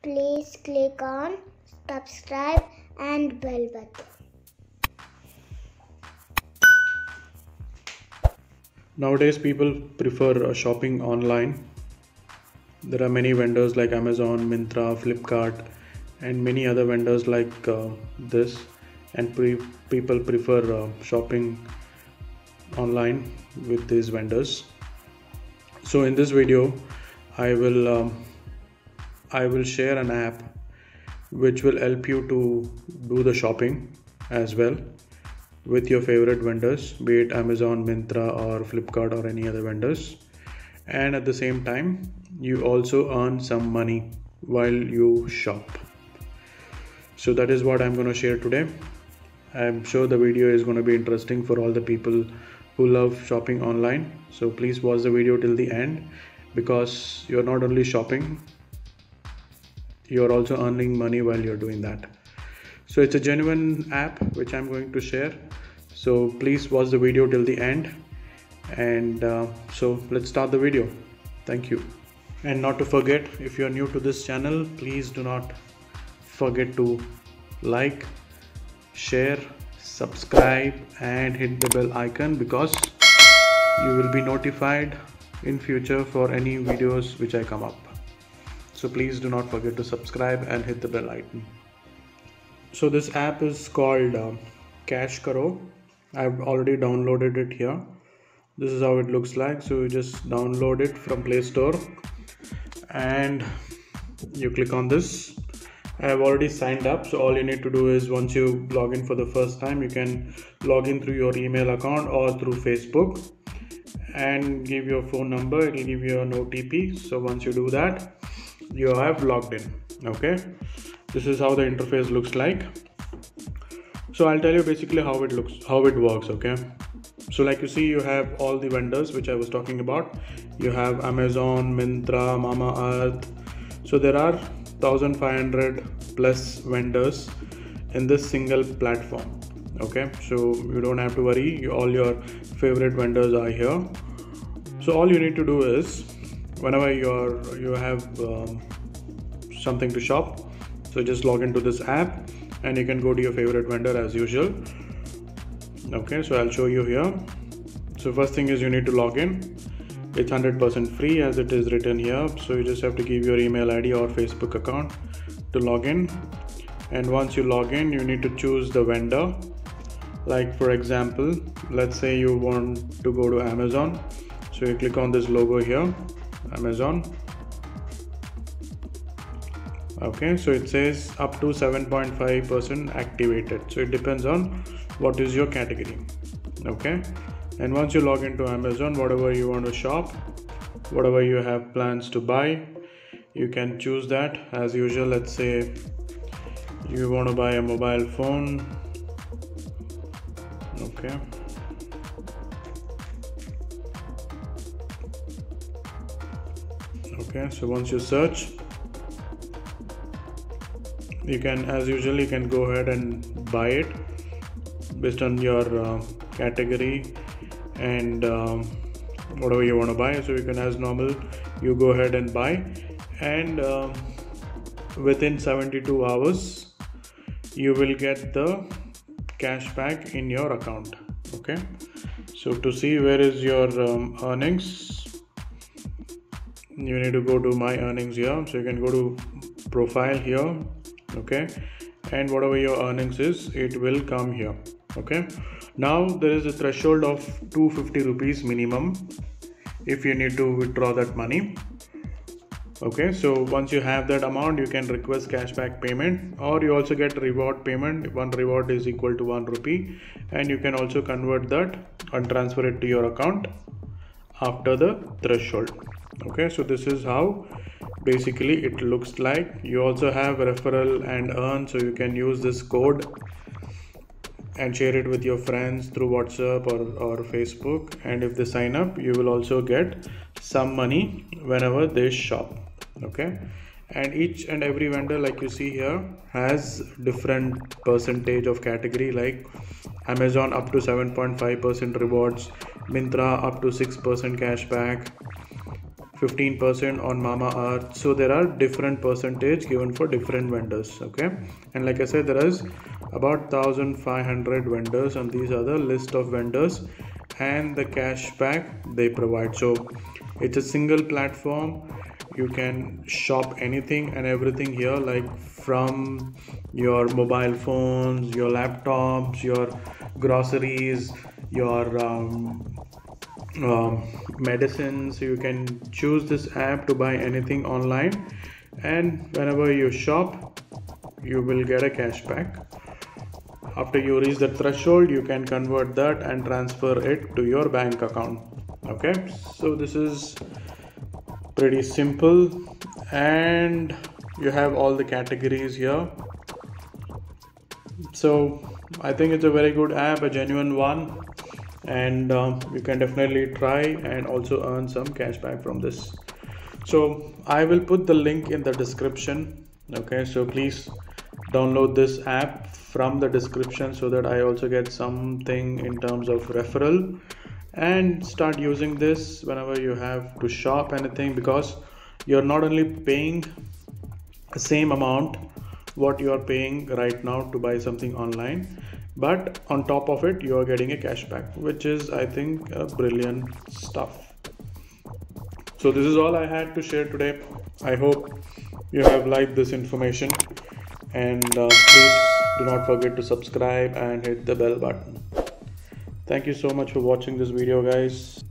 please click on subscribe and bell button. Nowadays, people prefer shopping online. There are many vendors like Amazon, Myntra, Flipkart, and many other vendors like this. And people prefer shopping online with these vendors. So in this video, I will share an app which will help you to do the shopping as well with your favorite vendors, be it Amazon, Myntra, or Flipkart, or any other vendors. And at the same time, you also earn some money while you shop. So that is what I'm going to share today. I'm sure the video is going to be interesting for all the people who love shopping online. So please watch the video till the end, because you're not only shopping, you're also earning money while you're doing that. So it's a genuine app which I'm going to share. So please watch the video till the end. And so let's start the video. Thank you. And not to forget, if you're new to this channel, please do not forget to like, share, subscribe, and hit the bell icon, because you will be notified in future for any videos which I come up. So please do not forget to subscribe and hit the bell icon. So this app is called cashkaro. I've already downloaded it here. This is how it looks like. So you just download it from Play Store and you click on this. I have already signed up, so all you need to do is, once you log in for the first time, you can log in through your email account or through Facebook and give your phone number. It will give you an OTP. So once you do that, you have logged in. Okay, this is how the interface looks like. So I'll tell you basically how it works. Okay, so like you see, you have all the vendors which I was talking about. You have Amazon, Myntra, Mamaearth. So there are 1500 plus vendors in this single platform. Okay, so you don't have to worry, all your favorite vendors are here. So all you need to do is, whenever you have something to shop, so just log into this app and you can go to your favorite vendor as usual. Okay, so I'll show you here. So first thing is, you need to log in. It's 100% free as it is written here. So you just have to give your email ID or Facebook account to log in. And once you log in, you need to choose the vendor. Like for example, let's say you want to go to Amazon. So you click on this logo here, Amazon. Okay, so it says up to 7.5% activated. So it depends on what is your category. Okay, and once you log into Amazon, whatever you want to shop, whatever you have plans to buy, you can choose that as usual. Let's say you want to buy a mobile phone. Okay, so once you search, you can, as usual, you can go ahead and buy it based on your category and whatever you want to buy. So you can, as normal, you go ahead and buy, and within 72 hours you will get the cash back in your account. Okay, so to see where is your earnings, you need to go to my earnings here. So you can go to profile here. Okay, and whatever your earnings is, it will come here. Okay, now there is a threshold of 250 rupees minimum if you need to withdraw that money. Okay, so once you have that amount, you can request cashback payment, or you also get reward payment. One reward is equal to 1 rupee, and you can also convert that and transfer it to your account after the threshold. Okay, so this is how basically it looks like. You also have referral and earn, so you can use this code and share it with your friends through WhatsApp or Facebook, and if they sign up, you will also get some money whenever they shop. Okay, and each and every vendor, like you see here, has different percentage of category. Like Amazon up to 7.5% rewards, Myntra up to 6% cashback, 15% on Mamaearth. So there are different percentage given for different vendors. Okay, and like I said, there is about 1500 vendors, and these are the list of vendors and the cashback they provide. So it's a single platform. You can shop anything and everything here, like from your mobile phones, your laptops, your groceries, your medicines. You can choose this app to buy anything online, and whenever you shop you will get a cashback. After you reach the threshold, you can convert that and transfer it to your bank account. Okay, so this is pretty simple, and you have all the categories here. So I think it's a very good app, a genuine one, and you can definitely try and also earn some cashback from this. So I will put the link in the description. Okay, so please download this app from the description so that I also get something in terms of referral, and start using this whenever you have to shop anything, because you're not only paying the same amount what you are paying right now to buy something online, but on top of it you are getting a cashback, which is, I think, brilliant stuff. So this is all I had to share today. I hope you have liked this information, and please do not forget to subscribe and hit the bell button. Thank you so much for watching this video, guys.